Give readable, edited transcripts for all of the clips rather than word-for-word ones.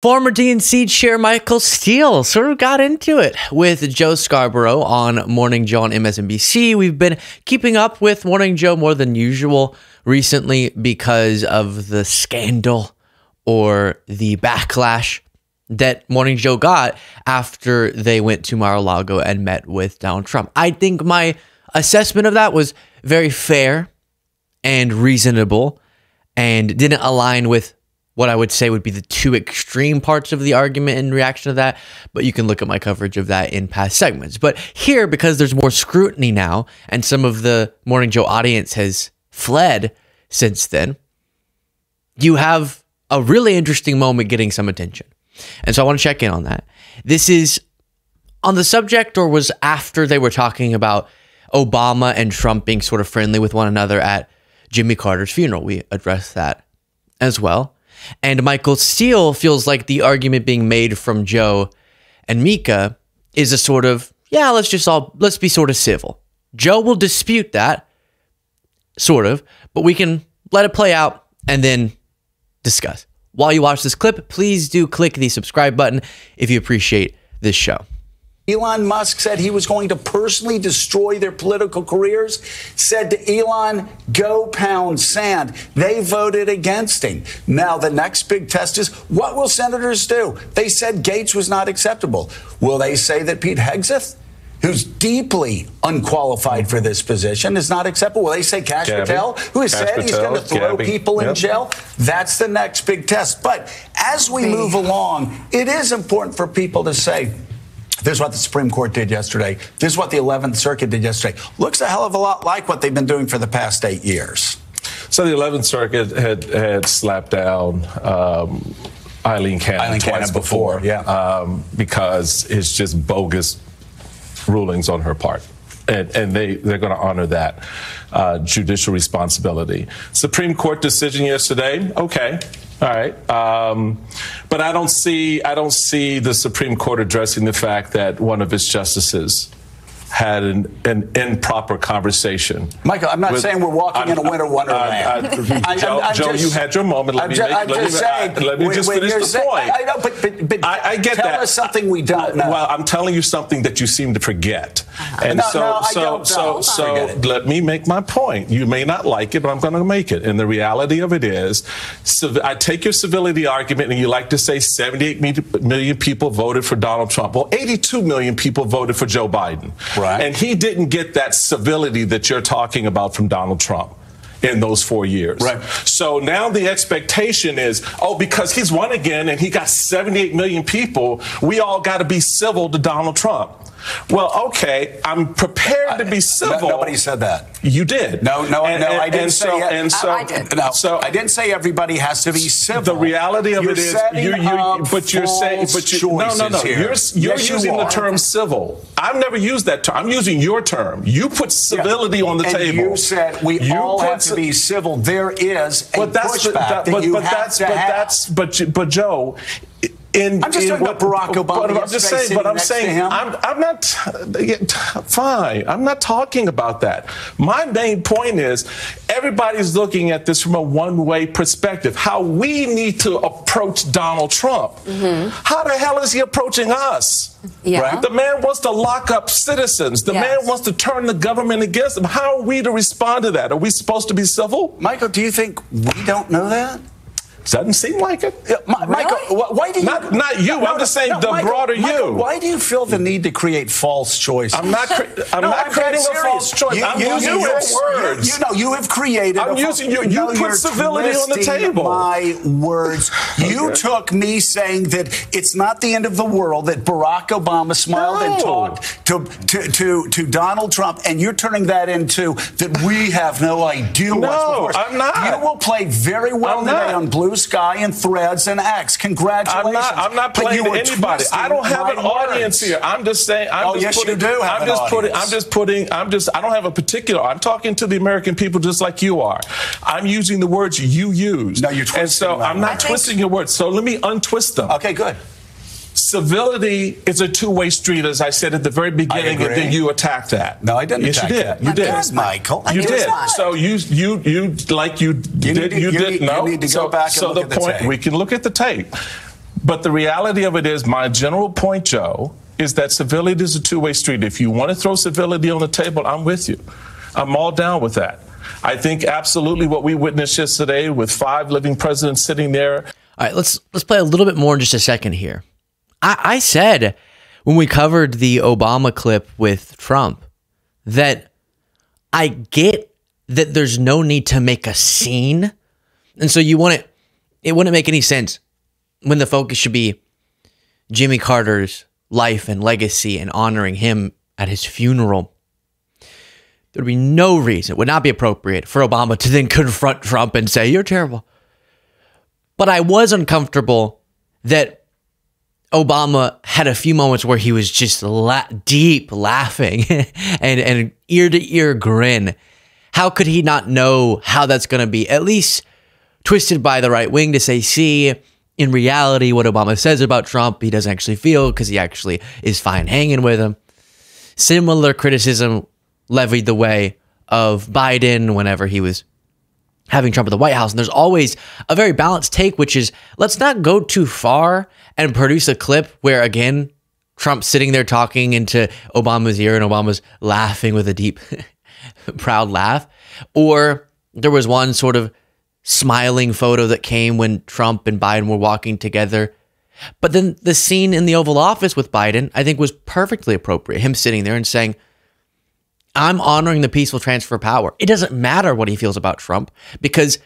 Former DNC Chair Michael Steele sort of got into it with Joe Scarborough on Morning Joe on MSNBC. We've been keeping up with Morning Joe more than usual recently because of the scandal or the backlash that Morning Joe got after they went to Mar-a-Lago and met with Donald Trump. I think my assessment of that was very fair and reasonable and didn't align with what I would say would be the two extreme parts of the argument in reaction to that, but you can look at my coverage of that in past segments. But here, because there's more scrutiny now, and some of the Morning Joe audience has fled since then, you have a really interesting moment getting some attention. And so I want to check in on that. This is on the subject, or was after they were talking about Obama and Trump being sort of friendly with one another at Jimmy Carter's funeral. We addressed that as well. And Michael Steele feels like the argument being made from Joe and Mika is a sort of, yeah, let's be sort of civil. Joe will dispute that, sort of, but we can let it play out and then discuss. While you watch this clip, please do click the subscribe button if you appreciate this show. Elon Musk said he was going to personally destroy their political careers, said to Elon, go pound sand. They voted against him. Now, the next big test is, what will senators do? They said Gates was not acceptable. Will they say that Pete Hegseth, who's deeply unqualified for this position, is not acceptable? Will they say Kash Patel, who has said he's going to throw people in jail? That's the next big test. But as we move along, it is important for people to say, this is what the Supreme Court did yesterday. This is what the 11th Circuit did yesterday. Looks a hell of a lot like what they've been doing for the past 8 years. So the 11th Circuit had slapped down Eileen Cannon twice before, because it's just bogus rulings on her part. And they're going to honor that judicial responsibility. Supreme Court decision yesterday, okay. All right, but I don't see the Supreme Court addressing the fact that one of its justices had an improper conversation. Michael, I'm not saying we're walking in a winter wonderland. Joe, you had your moment. Let me just finish the point. I know, but I get tell that. us something we don't know. Well, I'm telling you something that you seem to forget. And so let me make my point. You may not like it, but I'm going to make it. And the reality of it is, I take your civility argument, and you like to say 78 million people voted for Donald Trump. Well, 82 million people voted for Joe Biden. Right. And he didn't get that civility that you're talking about from Donald Trump in those 4 years. Right. So now the expectation is, because he's won again and he got 78 million people, we all got to be civil to Donald Trump. Well, okay, I'm prepared to be civil. Nobody said that. You did. No, I didn't say it. I did. So I didn't say everybody has to be civil. The reality of it is, you're using the term civil. I've never used that term. I'm using your term. You put civility on the table. You said we all have to be civil. There is a pushback that you have to have. But Joe. I'm just talking about Barack Obama. I'm not fine. I'm not talking about that. My main point is everybody's looking at this from a one-way perspective. How we need to approach Donald Trump. Mm-hmm. How the hell is he approaching us? Yeah. Right? The man wants to lock up citizens. The man wants to turn the government against him. How are we to respond to that? Are we supposed to be civil? Michael, do you think we don't know that? Doesn't seem like it. Michael, why do you... Not you. I'm just saying the broader you. Why do you feel the need to create false choices? I'm not creating a false choice. I'm using your words. You have created... I'm using you. You put civility on the table. My words. You took me saying that it's not the end of the world, that Barack Obama smiled and talked to Donald Trump, and you're turning that into that we have no idea what's before us. No, I'm not. You will play very well today on Blue Sky and Threads and X. Congratulations. I'm not playing to anybody. I don't have an audience here. I'm just saying. I don't have a particular. I'm talking to the American people just like you are. I'm using the words you use. No, you're twisting. And so I'm not twisting your words. So let me untwist them. Okay, good. Civility is a two-way street, as I said at the very beginning, and then you attacked that. No, I didn't attack that. You did. Yes, Michael. You did. So you did. No. You need to go back and look at the tape. We can look at the tape. But the reality of it is, my general point, Joe, is that civility is a two-way street. If you want to throw civility on the table, I'm with you. I'm all down with that. I think absolutely what we witnessed yesterday with 5 living presidents sitting there. All right, let's play a little bit more in just a second here. I said when we covered the Obama clip with Trump that I get that there's no need to make a scene. And so it wouldn't make any sense when the focus should be Jimmy Carter's life and legacy and honoring him at his funeral. There'd be no reason, it would not be appropriate for Obama to then confront Trump and say, you're terrible. But I was uncomfortable that Obama had a few moments where he was just deep laughing and ear to ear grin. How could he not know how that's going to be at least twisted by the right wing to say, see, in reality, what Obama says about Trump, he doesn't actually feel because he actually is fine hanging with him. Similar criticism levied the way of Biden whenever he was having Trump at the White House. And there's always a very balanced take, which is let's not go too far and produce a clip where, again, Trump's sitting there talking into Obama's ear and Obama's laughing with a deep, proud laugh. Or there was one sort of smiling photo that came when Trump and Biden were walking together. But then the scene in the Oval Office with Biden, I think, was perfectly appropriate. Him sitting there and saying, I'm honoring the peaceful transfer of power. It doesn't matter what he feels about Trump because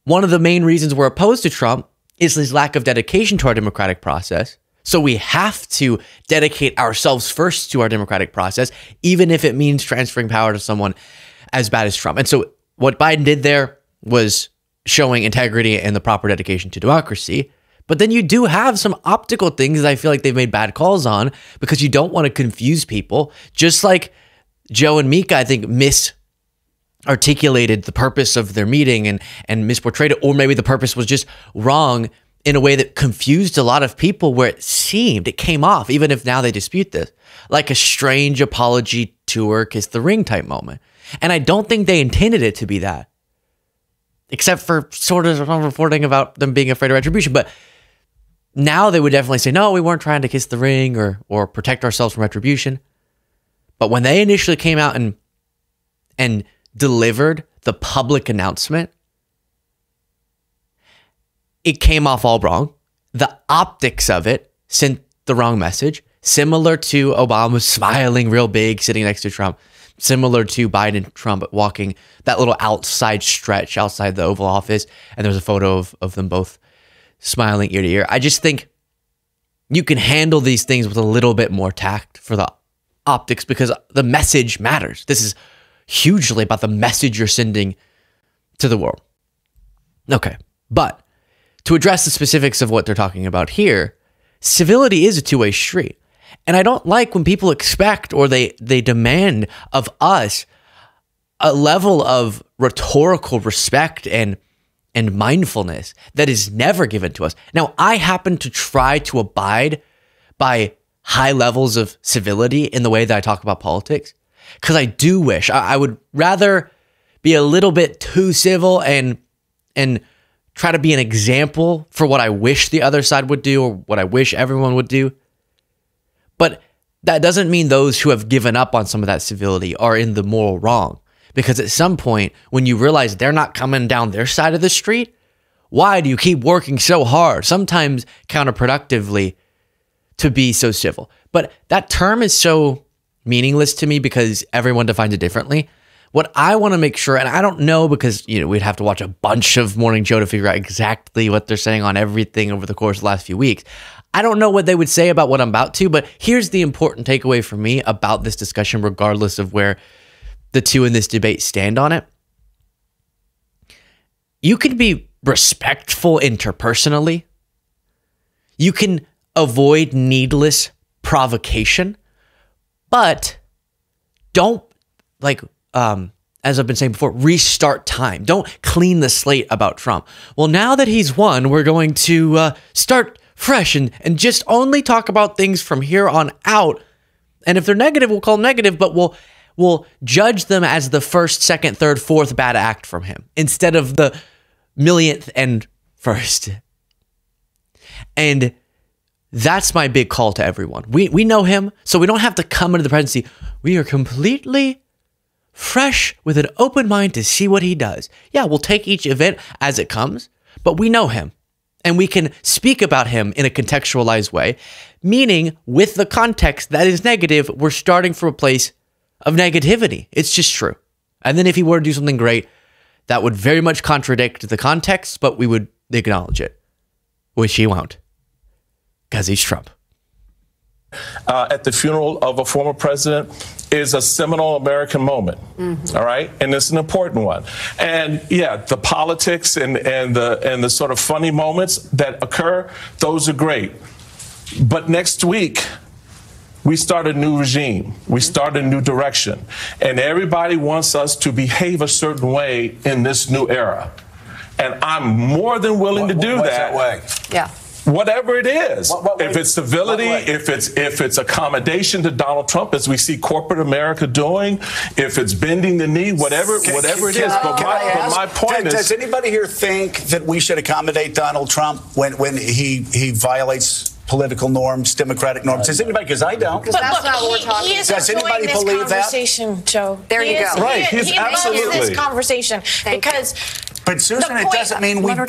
one of the main reasons we're opposed to Trump is his lack of dedication to our democratic process. So we have to dedicate ourselves first to our democratic process, even if it means transferring power to someone as bad as Trump. And so what Biden did there was showing integrity and the proper dedication to democracy. But then you do have some optical things that I feel like they've made bad calls on because you don't want to confuse people, just like Joe and Mika, I think, misarticulated the purpose of their meeting and misportrayed it, or maybe the purpose was just wrong in a way that confused a lot of people where it came off, even if now they dispute this, like a strange apology tour, kiss the ring type moment. And I don't think they intended it to be that, except for sort of reporting about them being afraid of retribution. But now they would definitely say, no, we weren't trying to kiss the ring or protect ourselves from retribution. But when they initially came out and delivered the public announcement, it came off all wrong. The optics of it sent the wrong message, similar to Obama smiling real big, sitting next to Trump, similar to Biden and Trump walking that little outside stretch outside the Oval Office. And there's a photo of them both smiling ear to ear. I just think you can handle these things with a little bit more tact for the optics because the message matters. This is hugely about the message you're sending to the world. Okay, but to address the specifics of what they're talking about here, civility is a two-way street. And I don't like when people expect or they demand of us a level of rhetorical respect and mindfulness that is never given to us. Now, I happen to try to abide by high levels of civility in the way that I talk about politics, because I do wish I would rather be a little bit too civil and try to be an example for what I wish the other side would do or what I wish everyone would do. But that doesn't mean those who have given up on some of that civility are in the moral wrong, because at some point when you realize they're not coming down their side of the street, why do you keep working so hard, sometimes counterproductively, to be so civil? But that term is so meaningless to me because everyone defines it differently. What I want to make sure, and I don't know because we'd have to watch a bunch of Morning Joe to figure out exactly what they're saying on everything over the course of the last few weeks. I don't know what they would say about what I'm about to, but here's the important takeaway for me about this discussion, regardless of where the two in this debate stand on it. You can be respectful interpersonally. You can avoid needless provocation, but don't, as I've been saying before, restart time. Don't clean the slate about Trump. Well, now that he's won, we're going to start fresh and just only talk about things from here on out. And if they're negative, we'll call them negative, but we'll judge them as the first, second, third, fourth bad act from him instead of the millionth and first. And that's my big call to everyone. We know him, so we don't have to come into the presidency. We are completely fresh with an open mind to see what he does. Yeah, we'll take each event as it comes, but we know him. And we can speak about him in a contextualized way, meaning with the context that is negative, we're starting from a place of negativity. It's just true. And then if he were to do something great, that would very much contradict the context, but we would acknowledge it, which he won't, because he's Trump. At the funeral of a former president is a seminal American moment. All right, and it's an important one. And yeah, the politics and the sort of funny moments that occur, those are great. But next week, we start a new regime. We start a new direction, and everybody wants us to behave a certain way in this new era. And I'm more than willing to do that. Way? Yeah. Whatever it is, what if it's civility, if it's accommodation to Donald Trump, as we see corporate America doing, if it's bending the knee, whatever it is. But my point is, does anybody here think that we should accommodate Donald Trump when he violates political norms, democratic norms? Does anybody? Because I don't. Because that's not what we're talking about. Does anybody believe that? Conversation, Joe. There you go. Right, he's absolutely this conversation because. But Susan, it doesn't mean we don't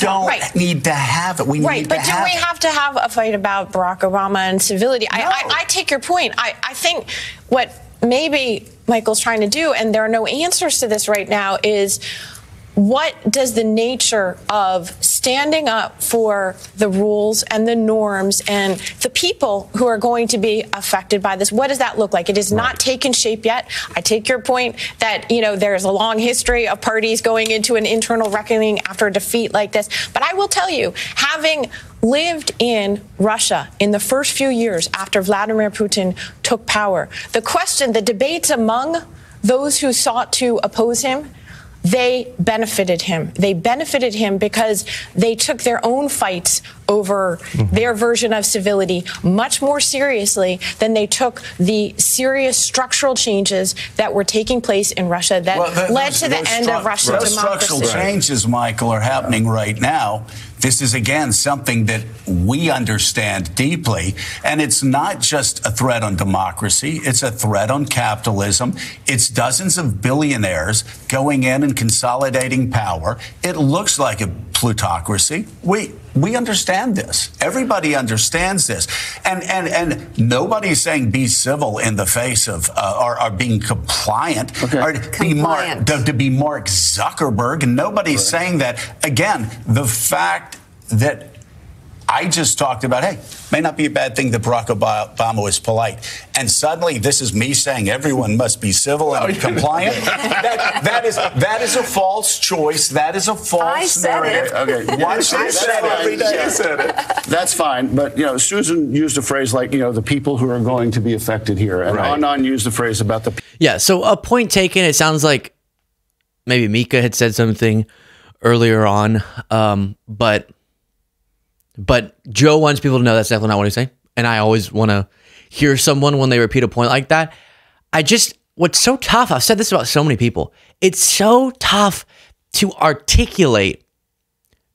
need to have it. We need to have it. Right, but do we have to have a fight about Barack Obama and civility? No. I take your point. I think what maybe Michael's trying to do, and there are no answers to this right now, is what does the nature of standing up for the rules and the norms and the people who are going to be affected by this, what does that look like? It has not taken shape yet. I take your point that, you know, there's a long history of parties going into an internal reckoning after a defeat like this. But I will tell you, having lived in Russia in the first few years after Vladimir Putin took power, the debates among those who sought to oppose him, they benefited him. They benefited him because they took their own fights over their version of civility much more seriously than they took the serious structural changes that were taking place in Russia that led to the end of Russian democracy. Those structural changes, Michael, are happening right now. This is, again, something that we understand deeply. And it's not just a threat on democracy. It's a threat on capitalism. It's dozens of billionaires going in and consolidating power. It looks like a plutocracy. We understand this. Everybody understands this. And nobody's saying be civil in the face of or being compliant. Okay. Or to be Mark Zuckerberg. And nobody's saying that. Again, the fact that I just talked about, hey, may not be a bad thing that Barack Obama was polite. And suddenly this is me saying everyone must be civil and compliant. That is a false choice. That is a false narrative. Okay. Why should I say it every day? She said it. That's fine. But, you know, Susan used a phrase like, you know, the people who are going to be affected here. And Anand used the phrase about the... Yeah, so a point taken. It sounds like maybe Mika had said something earlier on, but Joe wants people to know that's definitely not what he's saying. And I always want to hear someone when they repeat a point like that. What's so tough, I've said this about so many people, it's so tough to articulate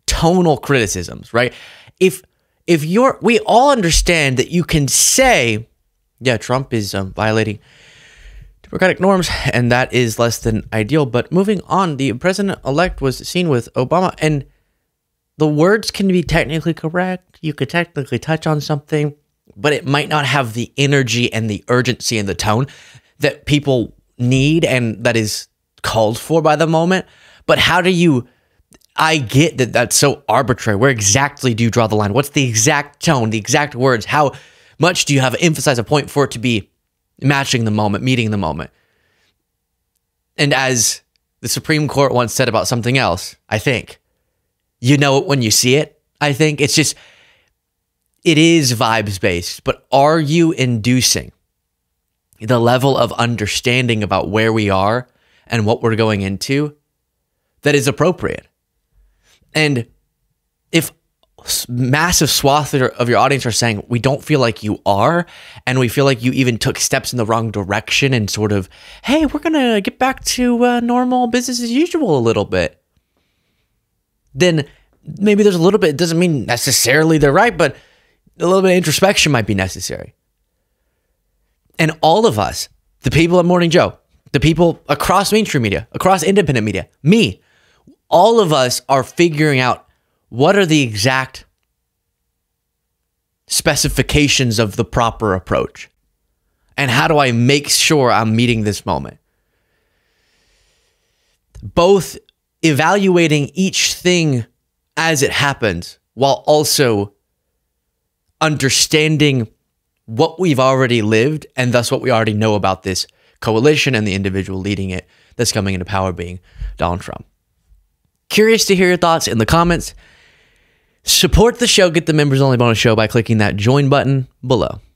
tonal criticisms, right? We all understand that you can say, yeah, Trump is violating democratic norms, and that is less than ideal. But moving on, the president-elect was seen with Obama, and the words can be technically correct. You could technically touch on something, but it might not have the energy and the urgency and the tone that people need and that is called for by the moment. But I get that that's so arbitrary. Where exactly do you draw the line? What's the exact tone, the exact words? How much do you have to emphasize a point for it to be matching the moment, meeting the moment? And as the Supreme Court once said about something else, I think, you know it when you see it. I think it is vibes based, but are you inducing the level of understanding about where we are and what we're going into that is appropriate? And if massive swaths of your audience are saying, we don't feel like you are, and we feel like you even took steps in the wrong direction and sort of, hey, we're going to get back to normal business as usual a little bit, then maybe there's a little bit, it doesn't mean necessarily they're right, but a little bit of introspection might be necessary. And all of us, the people at Morning Joe, the people across mainstream media, across independent media, me, all of us are figuring out what are the exact specifications of the proper approach. And how do I make sure I'm meeting this moment? Both evaluating each thing as it happens while also understanding what we've already lived and thus what we already know about this coalition and the individual leading it that's coming into power being Donald Trump. Curious to hear your thoughts in the comments. Support the show, get the members only bonus show by clicking that join button below.